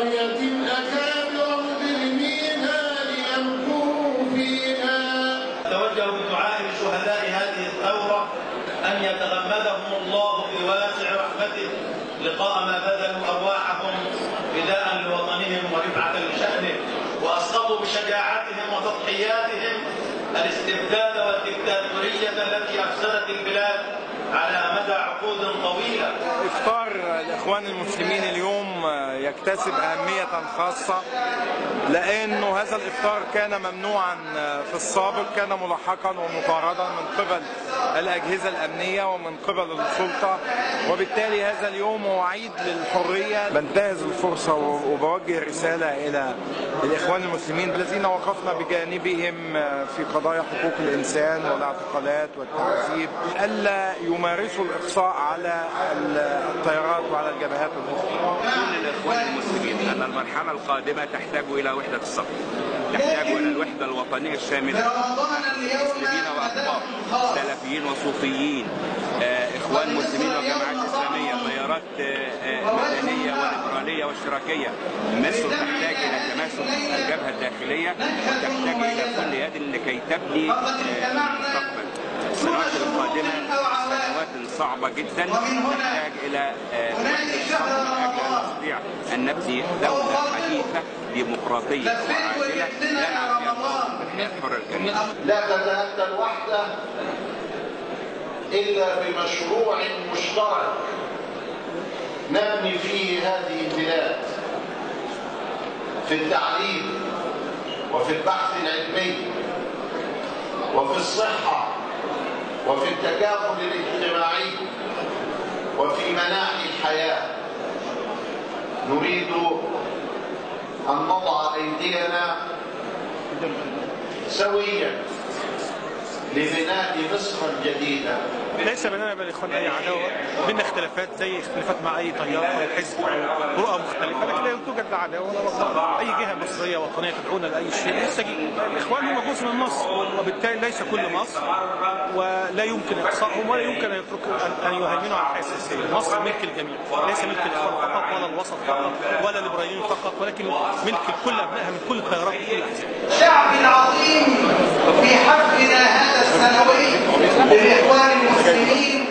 قرية أكابر مجرميها ليمكروا فيها. أتوجه بدعاء لشهداء هذه الثورة أن يتغمدهم الله بواسع رحمته لقاء ما بذلوا أرواحهم فداء لوطنهم ورفعة لشأنه، وأسقطوا بشجاعتهم وتضحياتهم الاستبداد والدكتاتورية التي أفسدت البلاد على مدى عقود طويلة. إفطار الإخوان المسلمين اليوم يكتسب أهمية خاصة، لأنه هذا الإفطار كان ممنوعا في السابق، كان ملاحقا ومطاردا من قبل الأجهزة الأمنية ومن قبل السلطة، وبالتالي هذا اليوم هو عيد للحرية. بنتهز الفرصة وبوجه رسالة إلى الإخوان المسلمين الذين وقفنا بجانبهم في قضايا حقوق الإنسان والاعتقالات والتعذيب ألا يمارسوا الإقصاء على التيارات وعلى الجبهات الأخرى. كل الإخوان المسلمين أن المرحلة القادمة تحتاج إلى وحدة الصف، تحتاج إلى الوحدة الوطنية الشاملة، مسلمين وأقباط، سلفيين وصوفيين، إخوان مسلمين وجماعات إسلامية، تيارات مدنية وليبرالية واشتراكية. مصر تحتاج إلى تماسك الجبهة الداخلية، وتحتاج إلى كل يد لكي تبني المستقبل. السنوات القادمة سنوات صعبة جدا، تحتاج إلى وحدة الصف من أجل أن نستطيع أن نبني دولة حديثة ديمقراطية وعادلة لنا فيها الحياة الحرة الكريمة. لا تتأتى الوحدة إلا بمشروع مشترك نبني فيه هذه البلاد، في التعليم وفي البحث العلمي وفي الصحة وفي التكافل الاجتماعي وفي مناحي الحياة. نريد أن نضع أيدينا سويا لبناء مصر الجديدة. ليس بيننا وبين الاخوان اي عداوه، بيننا اختلافات زي اختلافات مع اي تيار او حزب او رؤى مختلفه، لكن لا توجد لا عداوه ولا بغضاء. اي جهه مصريه وطنيه تدعونا لاي شيء نستجيب. الاخوان هم جزء من مصر، وبالتالي ليس كل مصر، ولا يمكن اقصائهم ولا يمكن ان يتركوا ان يهيمنوا على الحياه السياسيه. مصر ملك الجميع، ليس ملك الاخوان فقط ولا الوسط فقط ولا الليبراليين فقط، ولكن ملك كل ابنائها من كل التيارات وكل الاحزاب. شعبي العظيم في حفلنا هذا السنوي للاخوان المسلمين